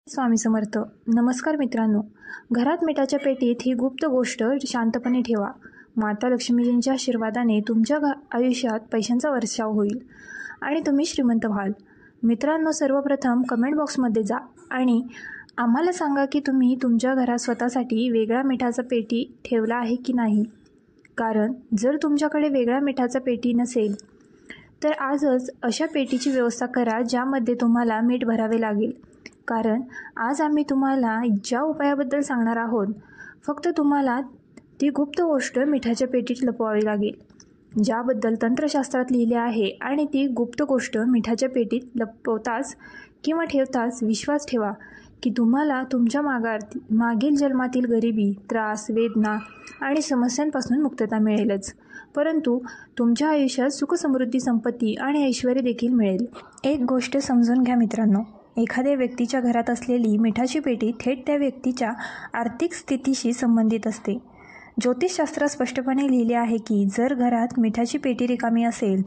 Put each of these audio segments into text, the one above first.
स्वामी समर्थ. नमस्कार मित्रांनो. घरात मिठाच्या पेटीत ही गुप्त गोष्ट शांतपणे ठेवा. माता लक्ष्मीजींच्या आशीर्वादाने तुमच्या आयुष्यात पैशांचा वर्षाव होईल आणि तुम्ही श्रीमंत व्हाल. मित्रांनो, सर्वप्रथम कमेंट बॉक्समध्ये जा आणि आम्हाला सांगा की तुम्ही तुमच्या घरात स्वतःसाठी वेगळा मिठाचा पेटी ठेवला आहे की नाही. कारण जर तुमच्याकडे वेगळा मिठाचा पेटी नसेल तर आजच अशा पेटीची व्यवस्था करा ज्यामध्ये तुम्हाला मीठ भरावे लागेल. कारण आज आम्ही तुम्हाला ज्या उपायाबद्दल सांगणार आहोत, फक्त तुम्हाला ती गुप्त गोष्ट मिठाच्या पेटीत लपवावी लागेल, ज्याबद्दल तंत्रशास्त्रात लिहिले आहे. आणि ती गुप्त गोष्ट मिठाच्या पेटीत लपवताच किंवा ठेवताच विश्वास ठेवा की तुम्हाला तुमच्या मागील जन्मातील गरिबी, त्रास, वेदना आणि समस्यांपासून मुक्तता मिळेलच, परंतु तुमच्या आयुष्यात सुख, समृद्धी, संपत्ती आणि ऐश्वर्य देखील मिळेल. एक गोष्ट समजून घ्या मित्रांनो, एखाद्या व्यक्तीच्या घरात असलेली मिठाची पेटी थेट त्या व्यक्तीच्या आर्थिक स्थितीशी संबंधित असते. ज्योतिषशास्त्रात स्पष्टपणे लिहिले आहे की जर घरात मिठाची पेटी रिकामी असेल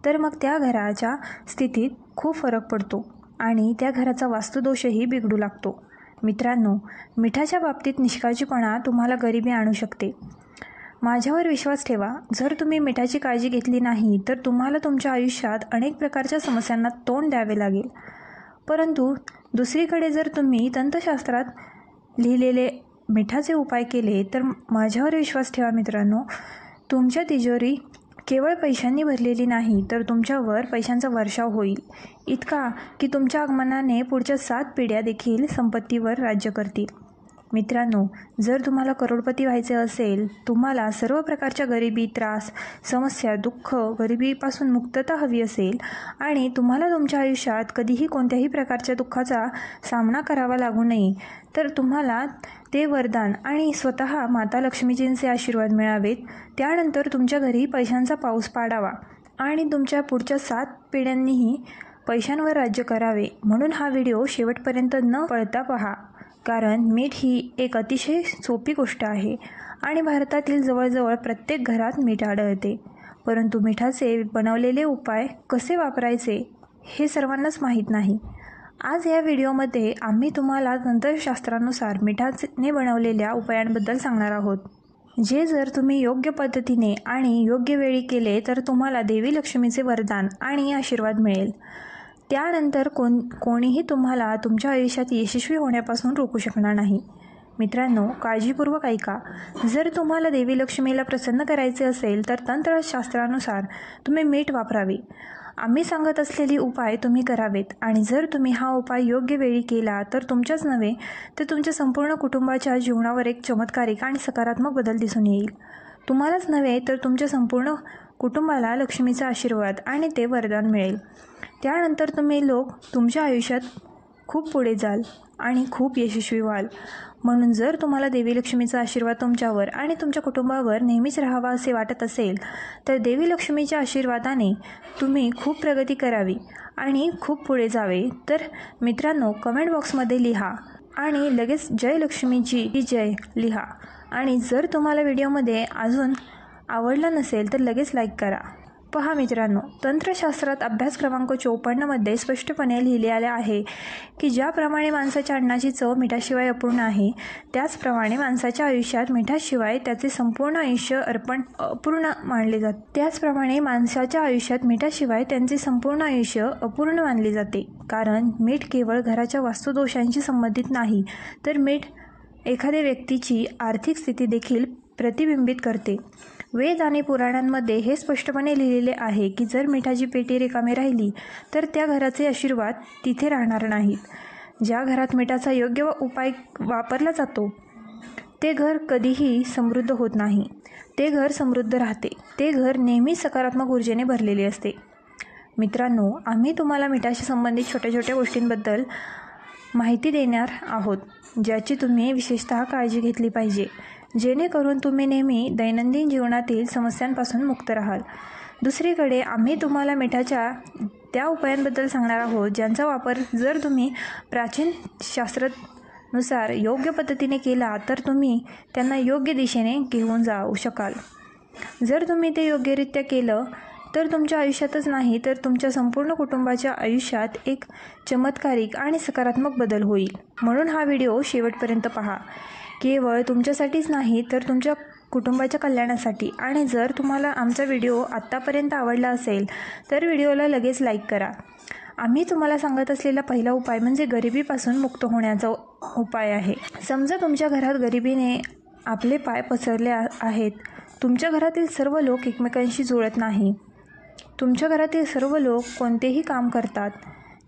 तर मग त्या घराच्या स्थितीत खूप फरक पडतो आणि त्या घराचा वास्तुदोषही बिघडू लागतो. मित्रांनो, मिठाच्या बाबतीत निष्काळजीपणा तुम्हाला गरिबी आणू शकते. माझ्यावर विश्वास ठेवा, जर तुम्ही मिठाची काळजी घेतली नाही तर तुम्हाला तुमच्या आयुष्यात अनेक प्रकारच्या समस्यांना तोंड द्यावे लागेल. परंतु दुसरीकडे जर तुम्ही तंत्रशास्त्रात लिहिलेले मिठाचे उपाय केले तर माझ्यावर विश्वास ठेवा मित्रांनो, तुमच्या तिजोरी केवळ पैशांनी भरलेली नाही तर तुमच्यावर पैशांचा वर्षाव होईल, इतका की तुमच्या आगमनाने पुढच्या 7 पिढ्या देखील संपत्तीवर राज्य करतील. मित्रांनो, जर तुम्हाला करोडपती व्हायचे असेल, तुम्हाला सर्व प्रकारच्या गरिबी, त्रास, समस्या, दुःख, गरिबीपासून मुक्तता हवी असेल आणि तुम्हाला तुमच्या आयुष्यात कधीही कोणत्याही प्रकारच्या दुःखाचा सामना करावा लागू नये, तर तुम्हाला ते वरदान आणि स्वतः माता लक्ष्मीजींचे आशीर्वाद मिळावेत. त्यानंतर तुमच्या घरी पैशांचा पाऊस पाडावा आणि तुमच्या पुढच्या 7 पिढ्यांनीही पैशांवर राज्य करावे. म्हणून हा व्हिडिओ शेवटपर्यंत न पळता पहा. कारण मीठ ही एक अतिशय सोपी गोष्ट आहे आणि भारतातील जवळजवळ प्रत्येक घरात मीठ आढळते. परंतु मिठाचे बनवलेले उपाय कसे वापरायचे हे सर्वांनाच माहीत नाही. आज या व्हिडिओमध्ये आम्ही तुम्हाला तंत्रशास्त्रानुसार मिठाने बनवलेल्या उपायांबद्दल सांगणार आहोत, जे जर तुम्ही योग्य पद्धतीने आणि योग्य वेळी केले तर तुम्हाला देवी लक्ष्मीचे वरदान आणि आशीर्वाद मिळेल. त्यानंतर कोणीही तुम्हाला तुमच्या आयुष्यात यशस्वी होण्यापासून रोखू शकणार नाही. मित्रांनो, काळजीपूर्वक ऐका. जर तुम्हाला देवी लक्ष्मीला प्रसन्न करायचे असेल तर तंत्रशास्त्रानुसार तुम्ही मीठ वापरावे. आम्ही सांगत असलेले उपाय तुम्ही करावेत आणि जर तुम्ही हा उपाय योग्य वेळी केला तर तुमच्याच नव्हे तर तुमच्या संपूर्ण कुटुंबाच्या जीवनावर एक चमत्कारिक आणि सकारात्मक बदल दिसून येईल. तुम्हालाच नव्हे तर तुमच्या संपूर्ण कुटुंबाला लक्ष्मीचा आशीर्वाद आणि ते वरदान मिळेल. त्यानंतर तुम्ही तुमच्या आयुष्यात खूप पुढे जाल आणि खूप यशस्वी व्हाल. म्हणून जर तुम्हाला देवी लक्ष्मीचा आशीर्वाद तुमच्यावर आणि तुमच्या कुटुंबावर नेहमीच राहावा असे वाटत असेल तर देवी लक्ष्मीच्या आशीर्वादाने तुम्ही खूप प्रगती करावी आणि खूप पुढे जावे. तर मित्रांनो, कमेंट बॉक्समध्ये लिहा आणि लगेच जय लक्ष्मीची जय लिहा. आणि जर तुम्हाला व्हिडिओमध्ये अजून आवडला नसेल तर लगेच लाईक करा. पहा मित्रांनो, तंत्रशास्त्रात अभ्यास क्रमांक 54 स्पष्टपणे लिहिलेले आहे की ज्याप्रमाणे माणसाच्या अन्नाची चव मिठाशिवाय अपूर्ण आहे, त्याचप्रमाणे माणसाच्या आयुष्यात मिठाशिवाय त्याचे संपूर्ण आयुष्य अपूर्ण मानले जाते. त्याचप्रमाणे माणसाच्या आयुष्यात मिठाशिवाय त्यांचे संपूर्ण आयुष्य अपूर्ण मानले जाते. कारण मीठ केवळ घराच्या वास्तुदोषांशी संबंधित नाही, तर मीठ एखाद्या व्यक्तीची आर्थिक स्थिती देखील प्रतिबिंबित करते. वेद आणि पुराणांमध्ये हे स्पष्टपणे लिहिलेले आहे की जर मिठाची पेटी रिकामी राहिली तर त्या घराचे आशीर्वाद तिथे राहणार नाहीत. ज्या घरात मिठाचा योग्य उपाय वापरला जातो ते घर कधीही समृद्ध होत नाही. ते घर समृद्ध राहते. ते घर नेहमी सकारात्मक ऊर्जेने भरलेले असते. मित्रांनो, आम्ही तुम्हाला मिठाशी संबंधित छोट्या छोट्या गोष्टींबद्दल माहिती देणार आहोत, ज्याची तुम्ही विशेषतः काळजी घेतली पाहिजे, जेणेकरून तुम्ही नेहमी दैनंदिन जीवनातील समस्यांपासून मुक्त राहाल. दुसरीकडे आम्ही तुम्हाला मिठाच्या त्या उपायांबद्दल सांगणार आहोत ज्यांचा वापर जर तुम्ही प्राचीन शास्त्रानुसार योग्य पद्धतीने केला तर तुम्ही त्यांना योग्य दिशेने घेऊन जाऊ शकाल. जर तुम्ही ते योग्यरित्या केलं तर तुमच्या आयुष्यातच नाही तर तुमच्या संपूर्ण कुटुंबाच्या आयुष्यात एक चमत्कारिक आणि सकारात्मक बदल होईल. म्हणून हा व्हिडिओ शेवटपर्यंत पहा. केवळ तुमच्यासाठीच नाही तर तुमच्या कुटुंबाच्या कल्याणासाठी. आणि जर तुम्हाला आमचा व्हिडिओ आत्तापर्यंत आवडला असेल तर व्हिडिओला लगेच लाईक करा. आम्ही तुम्हाला सांगत असलेला पहिला उपाय म्हणजे गरिबीपासून मुक्त होण्याचा उपाय आहे. समजा तुमच्या घरात गरिबीने आपले पाय पसरले आहेत. तुमच्या घरातील सर्व लोक एकमेकांशी जुळत नाही. तुमच्या घरातील सर्व लोक कोणतेही काम करतात,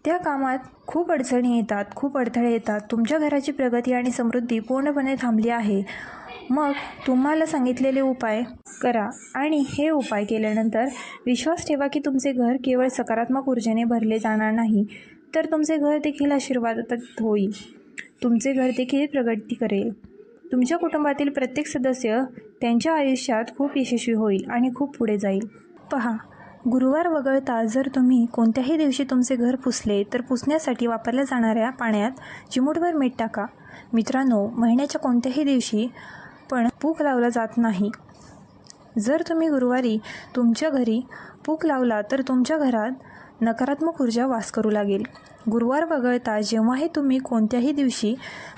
त्या कामात खूप अडचणी येतात, खूप अडथळे येतात. तुमच्या घराची प्रगती आणि समृद्धी पूर्णपणे थांबली आहे. मग तुम्हाला सांगितलेले उपाय करा आणि हे उपाय केल्यानंतर विश्वास ठेवा की तुमचे घर केवळ सकारात्मक ऊर्जेने भरले जाणार नाही तर तुमचे घर देखील आशीर्वादात होईल. तुमचे घर देखील प्रगती करेल. तुमच्या कुटुंबातील प्रत्येक सदस्य त्यांच्या आयुष्यात खूप यशस्वी होईल आणि खूप पुढे जाईल. पहा, गुरुवार वगळता जर तुम्ही कोणत्याही दिवशी तुमचे घर पुसले तर पुसण्यासाठी वापरल्या जाणाऱ्या पाण्यात चिमूटभर मीठ टाका. मित्रांनो, महिन्याच्या कोणत्याही दिवशी पण पूक लावला जात नाही. जर तुम्ही गुरुवारी तुमच्या घरी पूक लावला तर तुमच्या घरात नकारात्मक ऊर्जा वास करू लागेल. गुरुवार वगळता जेव्हाही तुम्ही कोणत्याही दिवशी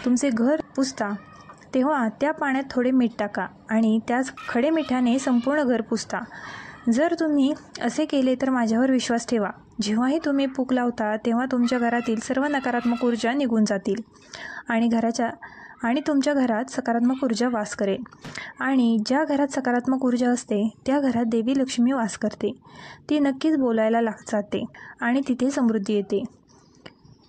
तुमचे घर पुसता तेव्हा त्या पाण्यात थोडे मीठ टाका आणि त्याच खडे मिठाने संपूर्ण घर पुसता. जर तुम्ही असे केले तर माझ्यावर विश्वास ठेवा, जेव्हाही तुम्ही पूक लावता तेव्हा तुमच्या घरातील सर्व नकारात्मक ऊर्जा निघून जातील आणि तुमच्या घरात सकारात्मक ऊर्जा वास करेल. आणि ज्या घरात सकारात्मक ऊर्जा असते त्या घरात देवी लक्ष्मी वास करते. ती नक्कीच बोलायला जाते आणि तिथे समृद्धी येते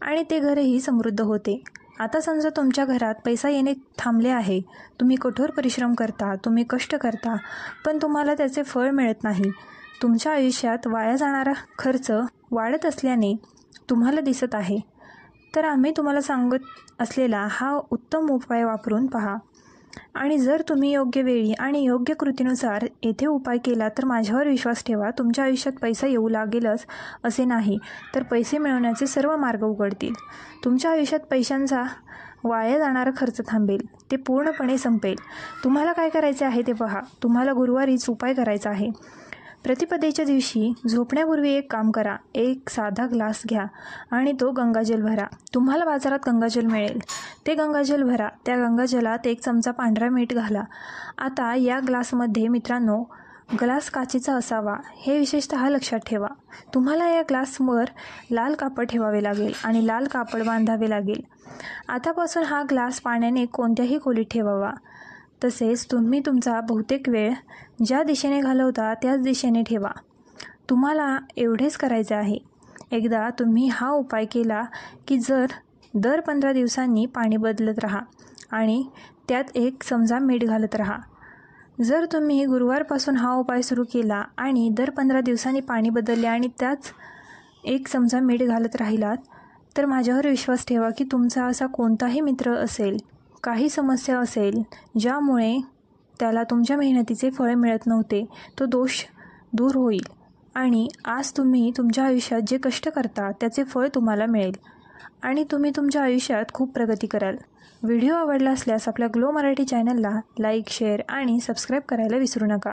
आणि ते घरही समृद्ध होते. आता समजा तुमच्या घरात पैसा येणे थांबले आहे. तुम्ही कठोर परिश्रम करता, तुम्ही कष्ट करता, पण तुम्हाला त्याचे फळ मिळत नाही. तुमच्या आयुष्यात वाया जाणारा खर्च वाढत असल्याने तुम्हाला दिसत आहे. तर आम्ही तुम्हाला सांगत असलेला हा उत्तम उपाय वापरून पहा. आणि जर तुम्ही योग्य वेळी आणि योग्य कृतीनुसार येथे उपाय केला तर माझ्यावर विश्वास ठेवा, तुमच्या आयुष्यात पैसा येऊ लागेलच असे नाही तर पैसे मिळवण्याचे सर्व मार्ग उघडतील. तुमच्या आयुष्यात पैशांचा वाया जाणारा खर्च थांबेल, ते पूर्णपणे संपेल. तुम्हाला काय करायचे आहे ते पहा. तुम्हाला गुरुवारीच उपाय करायचा आहे. प्रतिपदेच्या दिवशी झोपण्यापूर्वी एक काम करा. एक साधा ग्लास घ्या आणि तो गंगाजल भरा. तुम्हाला बाजारात गंगाजल मिळेल, ते गंगाजल भरा. त्या गंगाजलात 1 चमचा पांढरा मीठ घाला. आता या ग्लासमध्ये मित्रांनो, ग्लास काचेचा असावा हे विशेषतः लक्षात ठेवा. तुम्हाला या ग्लासवर लाल कापड ठेवावे लागेल आणि लाल कापड बांधावे लागेल. आतापासून हा ग्लास पाण्याने कोणत्याही खोलीत ठेवावा. तसेच तुम्ही तुमचा बहुतेक वेळ ज्या दिशेने घालवता त्याच दिशेने ठेवा. तुम्हाला एवढेच करायचे आहे. एकदा तुम्ही हा उपाय केला की दर 15 दिवसांनी पाणी बदलत राहा आणि त्यात 1 चमचा मीठ घालत राहा. जर तुम्ही गुरुवारपासून हा उपाय सुरू केला आणि दर 15 दिवसांनी पाणी बदलले आणि त्याच 1 चमचा मीठ घालत राहिलात तर माझ्यावर विश्वास ठेवा की तुमचा असा कोणताही मित्र असेल, काही समस्या असेल ज्यामुळे त्याला तुमच्या मेहनतीचे फळ मिळत नव्हते, तो दोष दूर होईल आणि आज तुम्ही तुमच्या आयुष्यात जे कष्ट करता त्याचे फळ तुम्हाला मिळेल आणि तुम्ही तुमच्या आयुष्यात खूप प्रगती कराल. व्हिडिओ आवडला असल्यास आपल्या ग्लो मराठी चॅनलला लाईक, शेअर आणि सबस्क्राईब करायला विसरू नका.